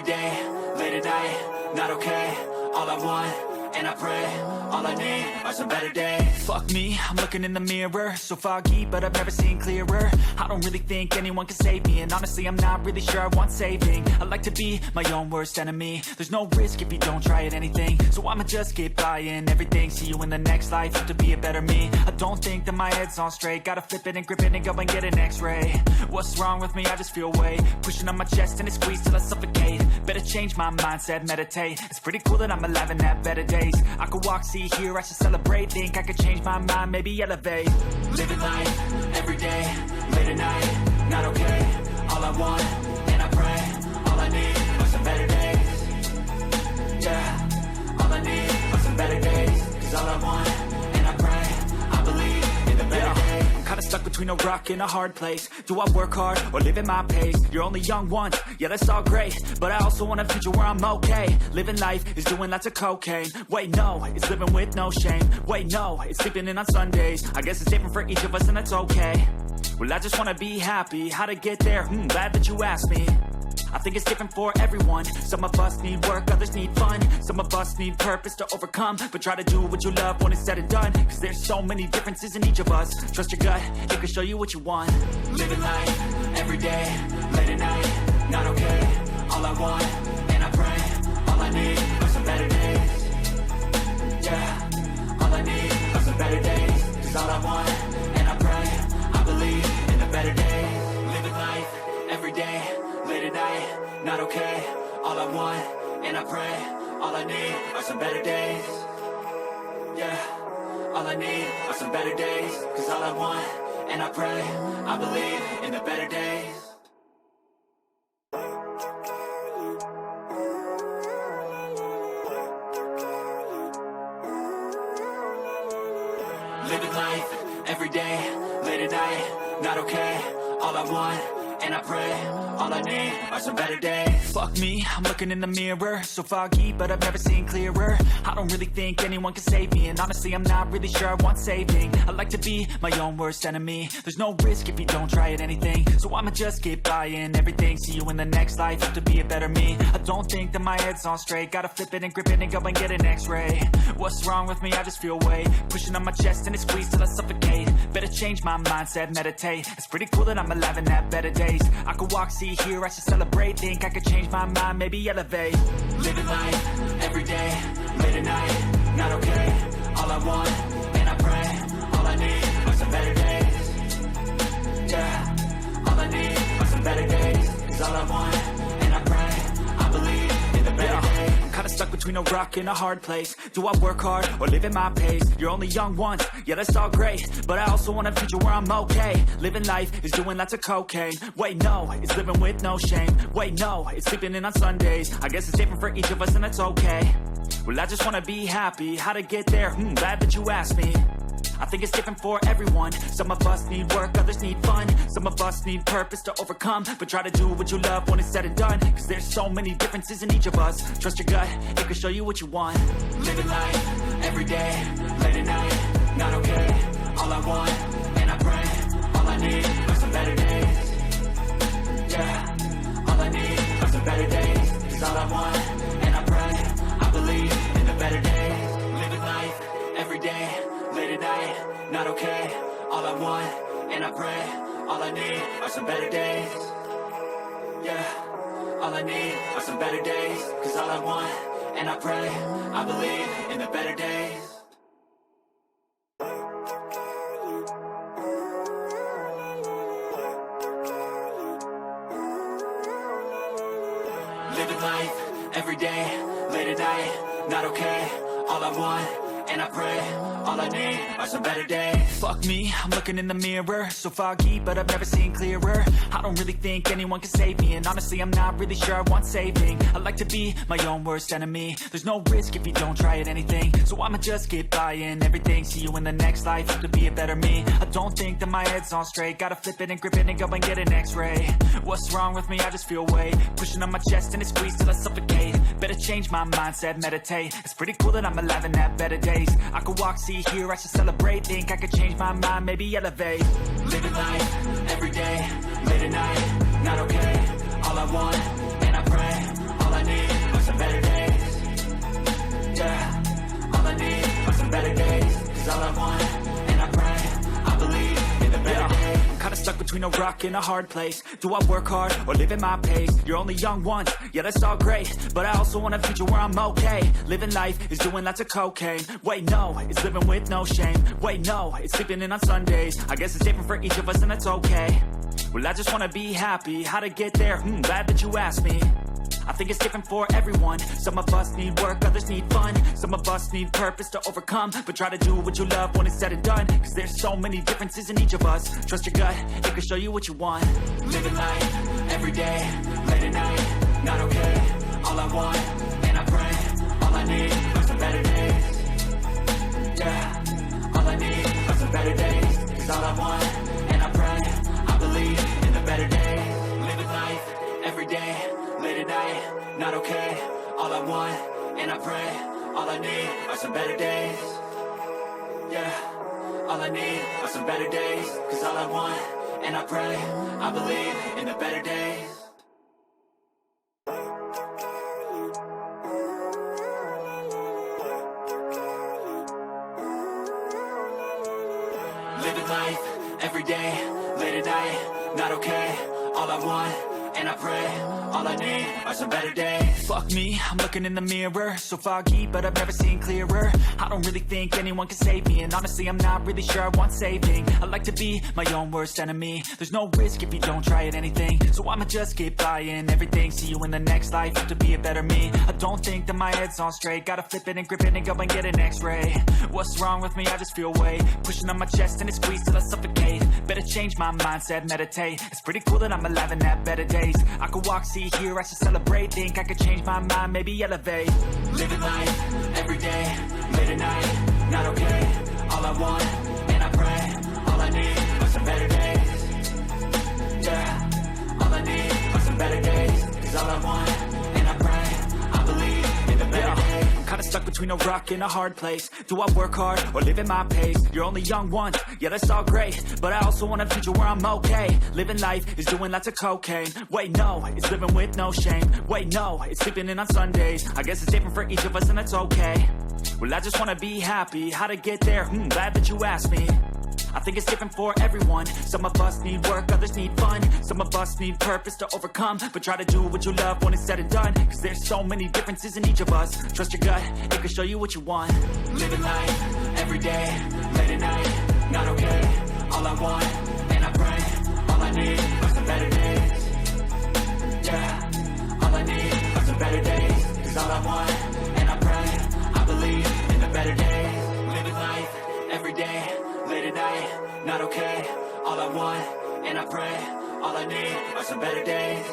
every day, late at night, not okay. All I want, and I pray, all I need are some better days. Fuck me, I'm looking in the mirror, so foggy, but I've never seen clearer. I don't really think anyone can save me, and honestly I'm not really sure I want saving. I like to be my own worst enemy. There's no risk if you don't try at anything, so I'ma just get buying everything. See you in the next life, have to be a better me. I don't think that my head's on straight, gotta flip it and grip it and go and get an x-ray. What's wrong with me? I just feel weight pushing on my chest and it squeezes till I suffocate. Better change my mindset, meditate. It's pretty cool that I'm alive and have better days. I could walk, see, hear, I should celebrate. Think I could change my mind, maybe elevate. Living life, every day, late at night, not okay. All I want, and I pray, all I need are some better days. Yeah, all I need are some better days. Cause all I want, and I pray, I believe in the better days. I'm kinda stuck between a rock and a hard place. Do I work hard or live at my pace? You're only young once, yeah that's all great, but I also want a future where I'm okay. Living life is doing lots of cocaine. Wait no, it's living with no shame. Wait no, it's sleeping in on Sundays. I guess it's different for each of us and that's okay. Well I just wanna be happy, how to get there? Glad that you asked me. I think it's different for everyone. Some of us need work, others need fun. Some of us need purpose to overcome. But try to do what you love when it's said and done. Cause there's so many differences in each of us. Trust your gut, it can show you what you want. Living life, every day, late at night, not okay. All I want, and I pray, all I need are some better days. Yeah, all I need are some better days. Cause all I want, and I pray, I believe in the better days. Living life, every day, late at night, not okay. All I want, and I pray, all I need are some better days. Yeah, all I need are some better days. Cause all I want, and I pray, I believe in the better days. Living life, every day, late at night, not okay. All I want, and I pray, all I need are some better days. Fuck me, I'm looking in the mirror, so foggy, but I've never seen clearer. I don't really think anyone can save me, and honestly I'm not really sure I want saving. I like to be my own worst enemy. There's no risk if you don't try at anything, so I'ma just get buying everything. See you in the next life, have to be a better me. I don't think that my head's on straight, gotta flip it and grip it and go and get an x-ray. What's wrong with me? I just feel weight pushing on my chest and it squeezes till I suffocate. Better change my mindset, meditate. It's pretty cool that I'm alive and have better days. I could walk, see, hear, I should celebrate. Think I could change my mind, maybe elevate. Living life, every day, late at night, not okay. All I want, and I pray, all I need are some better days. Yeah, all I need are some better days. Cause all I want, and I pray, I believe in the better days. I'm kinda stuck between a rock and a hard place. Do I work hard or live at my pace? You're only young once, yeah that's all great, but I also want a future where I'm okay. Living life is doing lots of cocaine. Wait no, it's living with no shame. Wait no, it's sleeping in on Sundays. I guess it's different for each of us and that's okay. Well I just wanna be happy, how to get there? Glad that you asked me. I think it's different for everyone. Some of us need work, others need fun. Some of us need purpose to overcome. But try to do what you love when it's said and done. Cause there's so many differences in each of us. Trust your gut, it can show you what you want. Living life, every day, late at night, not okay. All I want, and I pray, all I need are some better days. Yeah, all I need are some better days. Cause all I want, and I pray, I believe in the better days. Living life, every day, late at night, not okay. All I want, and I pray, all I need are some better days. Yeah, all I need are some better days. Cause all I want, and I pray, I believe in the better days. Living life, every day, late at night, not okay. All I want, and I pray, all I need are some better days. Fuck me, I'm looking in the mirror, so foggy, but I've never seen clearer. I don't really think anyone can save me, and honestly I'm not really sure I want saving. I like to be my own worst enemy. There's no risk if you don't try at anything, so I'ma just get buying everything. See you in the next life, have to be a better me. I don't think that my head's on straight, gotta flip it and grip it and go and get an x-ray. What's wrong with me? I just feel weight pushing on my chest and it squeezes till I suffocate. Better change my mindset, meditate. It's pretty cool that I'm alive and have better days. I could walk, see, hear, I should celebrate. Think I could change my mind, maybe elevate. Living life, every day, late at night, not okay. All I want, and I pray, all I between a rock and a hard place. Do I work hard or live at my pace? You're only young once, yeah that's all great, but I also want a future where I'm okay. Living life is doing lots of cocaine. Wait no, it's living with no shame. Wait no, it's sleeping in on Sundays. I guess it's different for each of us and that's okay. Well I just wanna be happy, how to get there? Glad that you asked me. I think it's different for everyone. Some of us need work, others need fun. Some of us need purpose to overcome. But try to do what you love when it's said and done, cause there's so many differences in each of us. Trust your gut, it can show you what you want. Living life, everyday, late at night, not okay. All I want, and I pray, all I need are some better days. Yeah, all I need are some better days. Cause all I want, and I pray, I believe in the better days. Living life, everyday, late at night, not okay. All I want, and I pray, all I need are some better days. Yeah, all I need are some better days. Cause all I want, and I pray, I believe in the better days. Living life, everyday, late at night, not okay. All I want, and I pray, all I need are some better days. Fuck me, I'm looking in the mirror, so foggy, but I've never seen clearer. I don't really think anyone can save me, and honestly I'm not really sure I want saving. I like to be my own worst enemy. There's no risk if you don't try at anything, so I'ma just keep buying everything. See you in the next life, have to be a better me. I don't think that my head's on straight, gotta flip it and grip it and go and get an x-ray. What's wrong with me? I just feel weight pushing on my chest and it squeezes till I suffocate. Better change my mindset, meditate. It's pretty cool that I'm alive and have better days. I could walk, see, hear, I should celebrate. Think I could change my mind, maybe elevate. Living life, everyday, late at night, not okay. All I want, and I pray, all I need are some better days. Yeah, all I need are some better days. Cause all I want, and I pray, I believe in the better days. I'm kinda stuck between a rock and a hard place. Do I work hard or live at my pace? You're only young once, yeah that's all great, but I also want a future where I'm okay. Living life is doing lots of cocaine. Wait no, it's living with no shame. Wait no, it's sleeping in on Sundays. I guess it's different for each of us and that's okay. Well I just wanna be happy, how to get there? Glad that you asked me. I think it's different for everyone. Some of us need work, others need fun. Some of us need purpose to overcome. But try to do what you love when it's said and done, cause there's so many differences in each of us. Trust your gut, it can show you what you want. Living life, everyday, late at night, not okay. All I want, and I pray, all I need are some better days. Yeah, all I need are some better days. Cause all I want, and I pray, I believe in the better days. Living life, everyday, late at night, not okay. All I want, and I pray, all I need are some better days.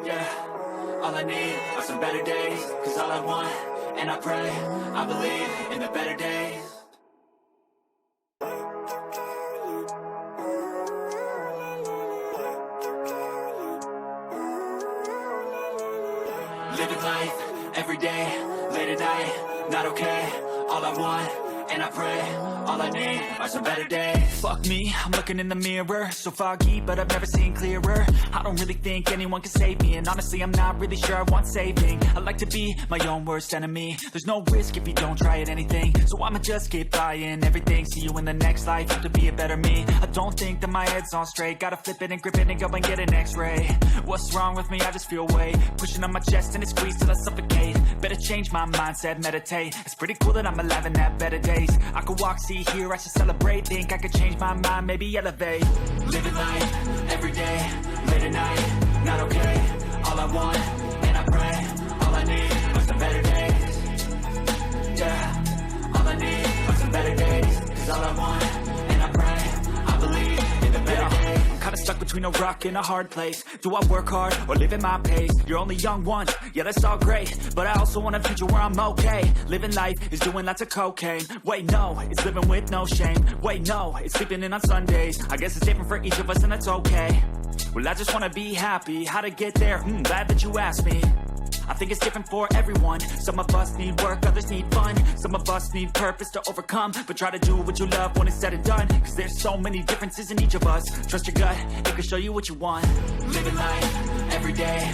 Yeah, all I need are some better days. Cause all I want, and I pray, I believe in the better days. Living life, everyday, late at night, not okay. All I want, and I pray, all I need are some better days. Fuck me, I'm looking in the mirror, so foggy, but I've never seen clearer. I don't really think anyone can save me, and honestly I'm not really sure I want saving. I like to be my own worst enemy. There's no risk if you don't try at anything, so I'ma just keep buying everything. See you in the next life, have to be a better me. I don't think that my head's on straight, gotta flip it and grip it and go and get an x-ray. What's wrong with me? I just feel weight pushing on my chest and it squeezes till I suffocate. Better change my mindset, meditate. It's pretty cool that I'm alive and have better days. I could walk, see, hear, I should celebrate. Think I could change my mind, maybe elevate. Living life, everyday, late at night, not okay. All I want, and I pray, all I need are some better days. Yeah, all I need are some better days. Cause all I want, and I pray, I believe in the better days. I'm kinda stuck between a rock and a hard place. Do I work hard or live at my pace? You're only young once, yeah that's all great, but I also want a future where I'm okay. Living life is doing lots of cocaine. Wait no, it's living with no shame. Wait no, it's sleeping in on Sundays. I guess it's different for each of us and that's okay. Well I just wanna be happy, how to get there? Glad that you asked me. I think it's different for everyone. Some of us need work, others need fun. Some of us need purpose to overcome. But try to do what you love when it's said and done, cause there's so many differences in each of us. Trust your gut, it can show you what you want. Living life, everyday,